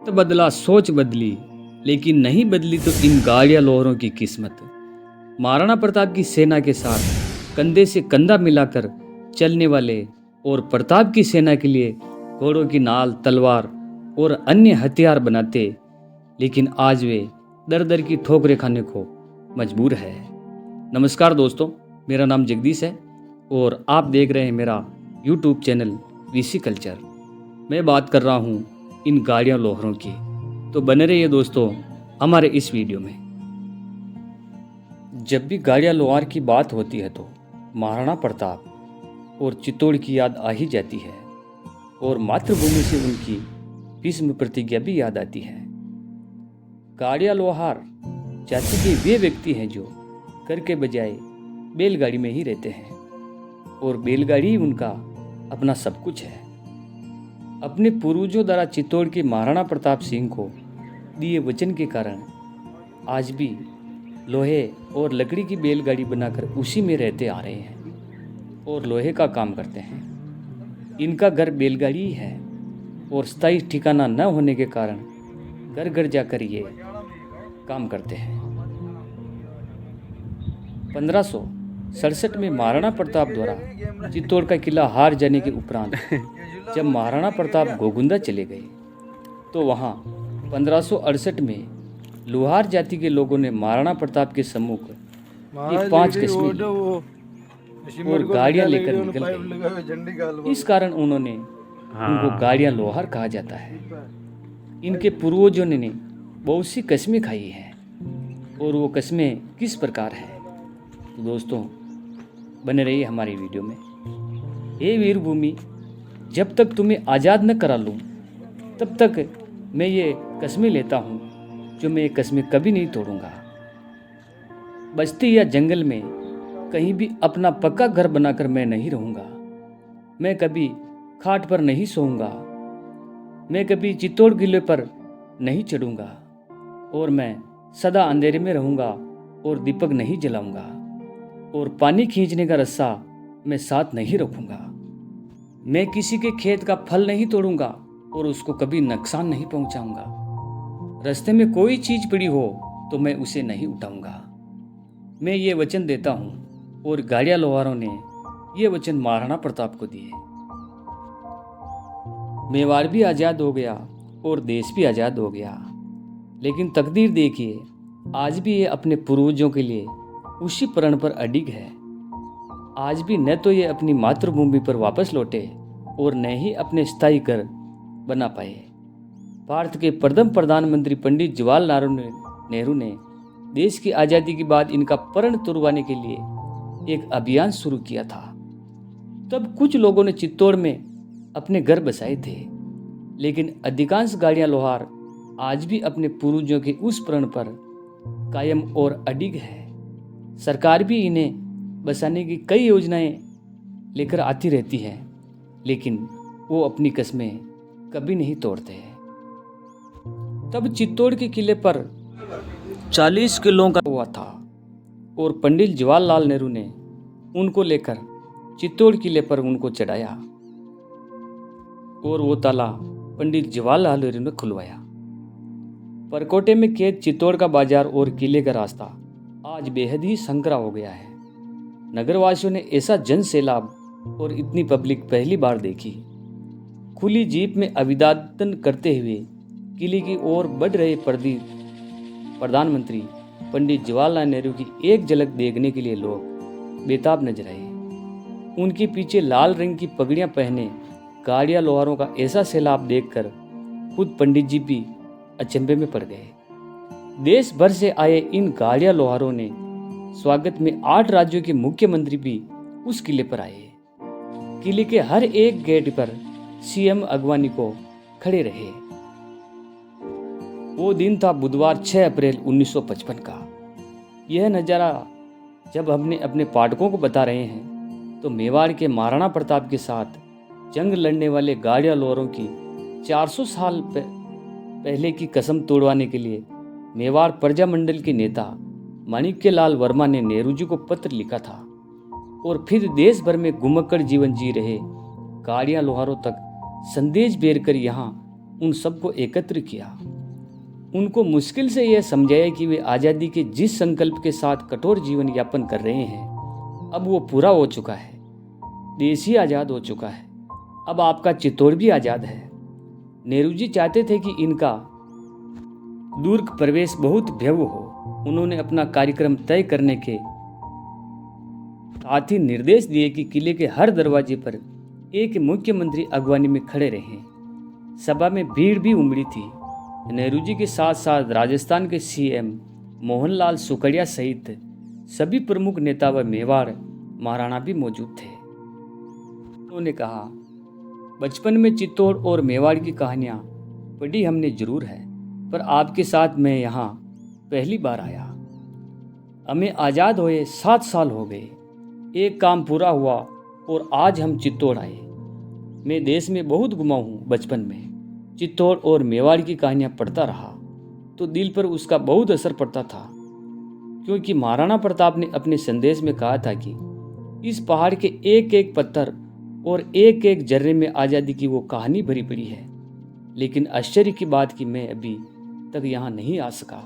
तो बदला सोच बदली, लेकिन नहीं बदली तो इन गाड़ियाँ लोहारों की किस्मत। महाराणा प्रताप की सेना के साथ कंधे से कंधा मिलाकर चलने वाले और प्रताप की सेना के लिए घोड़ों की नाल, तलवार और अन्य हथियार बनाते, लेकिन आज वे दर दर की ठोकरें खाने को मजबूर है। नमस्कार दोस्तों, मेरा नाम जगदीश है और आप देख रहे हैं मेरा यूट्यूब चैनल वीसी कल्चर। मैं बात कर रहा हूँ इन गाड़ियाँ लोहारों की, तो बने रहिए दोस्तों हमारे इस वीडियो में। जब भी गाड़ियाँ लोहार की बात होती है तो महाराणा प्रताप और चित्तौड़ की याद आ ही जाती है और मातृभूमि से उनकी भीष्म प्रतिज्ञा भी याद आती है। गाड़ियाँ लोहार जाति के वे व्यक्ति हैं जो घर के बजाय बैलगाड़ी में ही रहते हैं और बैलगाड़ी ही उनका अपना सब कुछ है। अपने पूर्वजों द्वारा चित्तौड़ के महाराणा प्रताप सिंह को दिए वचन के कारण आज भी लोहे और लकड़ी की बैलगाड़ी बनाकर उसी में रहते आ रहे हैं और लोहे का काम करते हैं। इनका घर बैलगाड़ी ही है और स्थायी ठिकाना न होने के कारण घर घर जाकर ये काम करते हैं। 1567 में महाराणा प्रताप द्वारा चित्तौड़ का किला हार जाने के उपरांत जब महाराणा प्रताप गोगुंदा चले गए तो वहाँ 1568 में लोहार जाति के लोगों ने महाराणा प्रताप के सम्मुख एक 5 कश्मीरी और गाड़ियां लेकर निकल गए। इस कारण उन्होंने उनको गाड़ियां लोहार कहा जाता है। इनके पूर्वजों ने बहुत सी कस्में खाई हैं और वो कस्में किस प्रकार है तो दोस्तों बने रहिए हमारी वीडियो में। हे वीर भूमि, जब तक तुम्हें आज़ाद न करा लूँ तब तक मैं ये कस्में लेता हूँ जो मैं ये कस्में कभी नहीं तोड़ूंगा। बस्ती या जंगल में कहीं भी अपना पक्का घर बनाकर मैं नहीं रहूँगा। मैं कभी खाट पर नहीं सोऊंगा। मैं कभी चित्तौड़ किले पर नहीं चढ़ूंगा और मैं सदा अंधेरे में रहूँगा और दीपक नहीं जलाऊंगा और पानी खींचने का रस्सा मैं साथ नहीं रखूँगा। मैं किसी के खेत का फल नहीं तोड़ूंगा और उसको कभी नुकसान नहीं पहुंचाऊंगा। रास्ते में कोई चीज पड़ी हो तो मैं उसे नहीं उठाऊंगा। मैं ये वचन देता हूँ और गाड़ियाँ लोहारों ने ये वचन महाराणा प्रताप को दिए। मेवाड़ भी आज़ाद हो गया और देश भी आज़ाद हो गया, लेकिन तकदीर देखिए आज भी ये अपने पूर्वजों के लिए उसी प्रण पर अडिग है। आज भी न तो ये अपनी मातृभूमि पर वापस लौटे और न ही अपने स्थायी घर बना पाए। भारत के प्रथम प्रधानमंत्री पंडित जवाहरलाल नेहरू ने देश की आज़ादी के बाद इनका प्रण तुड़वाने के लिए एक अभियान शुरू किया था। तब कुछ लोगों ने चित्तौड़ में अपने घर बसाए थे, लेकिन अधिकांश गाड़ियाँ लोहार आज भी अपने पूर्वजों के उस प्रण पर कायम और अडिग है। सरकार भी इन्हें बसाने की कई योजनाएं लेकर आती रहती है, लेकिन वो अपनी कस्में कभी नहीं तोड़ते। तब चित्तौड़ के किले पर 40 किलों का हुआ था और पंडित जवाहरलाल नेहरू ने उनको लेकर चित्तौड़ किले पर उनको चढ़ाया और वो ताला पंडित जवाहरलाल नेहरू ने खुलवाया। परकोटे में कैद चित्तौड़ का बाजार और किले का रास्ता आज बेहद ही संकरा हो गया है। नगरवासियों ने ऐसा जन सैलाब और इतनी पब्लिक पहली बार देखी। खुली जीप में अभिवादन करते हुए किले की ओर बढ़ रहे प्रधानमंत्री पंडित जवाहरलाल नेहरू की एक झलक देखने के लिए लोग बेताब नजर आए। उनके पीछे लाल रंग की पगड़ियां पहने गाड़ियाँ लोहारों का ऐसा सैलाब देखकर खुद पंडित जी भी अचंभे में पड़ गए। देश भर से आए इन गाड़ियाँ लोहारों ने स्वागत में 8 राज्यों के मुख्यमंत्री भी उस किले पर आए। किले के हर एक गेट पर सीएम अगवानी को खड़े रहे। वो दिन था बुधवार 6 अप्रैल 1955 का। यह नज़ारा जब हमने अपने पाठकों को बता रहे हैं तो मेवाड़ के महाराणा प्रताप के साथ जंग लड़ने वाले गाड़ियाँ लोहारों की 400 साल पहले की कसम तोड़वाने के लिए मेवाड़ प्रजा मंडल के नेता माणिक्यलाल वर्मा ने नेहरू जी को पत्र लिखा था और फिर देश भर में घुमक्कड़ जीवन जी रहे गाड़ियाँ लोहारों तक संदेश भेजकर यहाँ उन सबको एकत्र किया। उनको मुश्किल से यह समझाया कि वे आज़ादी के जिस संकल्प के साथ कठोर जीवन यापन कर रहे हैं, अब वो पूरा हो चुका है। देश ही आज़ाद हो चुका है। अब आपका चित्तौड़ भी आज़ाद है। नेहरू जी चाहते थे कि इनका दुर्ग प्रवेश बहुत भव्य हो। उन्होंने अपना कार्यक्रम तय करने के साथ ही निर्देश दिए कि किले के हर दरवाजे पर एक मुख्यमंत्री अगवानी में खड़े रहें। सभा में भीड़ भी उमड़ी थी। नेहरू जी के साथ साथ राजस्थान के सीएम मोहनलाल सुखड़िया सहित सभी प्रमुख नेता व मेवाड़ महाराणा भी मौजूद थे। उन्होंने कहा, बचपन में चित्तौड़ और मेवाड़ की कहानियां पढ़ी हमने जरूर है, पर आपके साथ मैं यहाँ पहली बार आया। हमें आज़ाद हुए 7 साल हो गए। एक काम पूरा हुआ और आज हम चित्तौड़ आए। मैं देश में बहुत घुमा हूँ। बचपन में चित्तौड़ और मेवाड़ की कहानियाँ पढ़ता रहा तो दिल पर उसका बहुत असर पड़ता था, क्योंकि महाराणा प्रताप ने अपने संदेश में कहा था कि इस पहाड़ के एक एक पत्थर और एक एक जर्रे में आज़ादी की वो कहानी भरी पड़ी है। लेकिन आश्चर्य की बात कि मैं अभी तक यहाँ नहीं आ सका।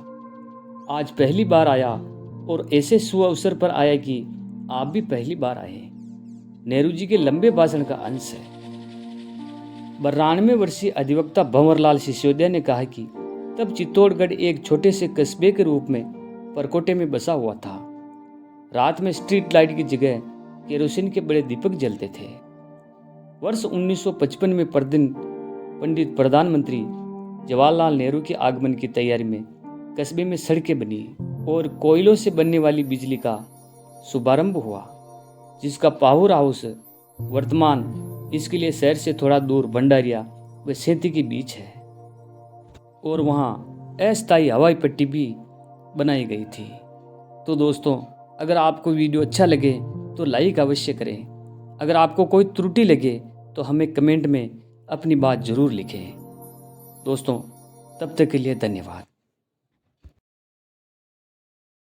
आज पहली बार आया और ऐसे सुअवसर पर आया कि आप भी पहली बार आए। नेहरू जी के लंबे भाषण का अंश है। 92 वर्षीय अधिवक्ता भंवरलाल सिसोदिया ने कहा कि तब चित्तौड़गढ़ एक छोटे से कस्बे के रूप में परकोटे में बसा हुआ था। रात में स्ट्रीट लाइट की जगह केरोसिन के बड़े दीपक जलते थे। वर्ष 1955 में पंडित प्रधानमंत्री जवाहरलाल नेहरू के आगमन की तैयारी में कस्बे में सड़कें बनी और कोयलों से बनने वाली बिजली का शुभारंभ हुआ, जिसका पावर हाउस वर्तमान इसके लिए शहर से थोड़ा दूर भंडारिया व सेंती के बीच है और वहाँ अस्थायी हवाई पट्टी भी बनाई गई थी। तो दोस्तों, अगर आपको वीडियो अच्छा लगे तो लाइक अवश्य करें। अगर आपको कोई त्रुटि लगे तो हमें कमेंट में अपनी बात ज़रूर लिखें। दोस्तों, तब तक के लिए धन्यवाद।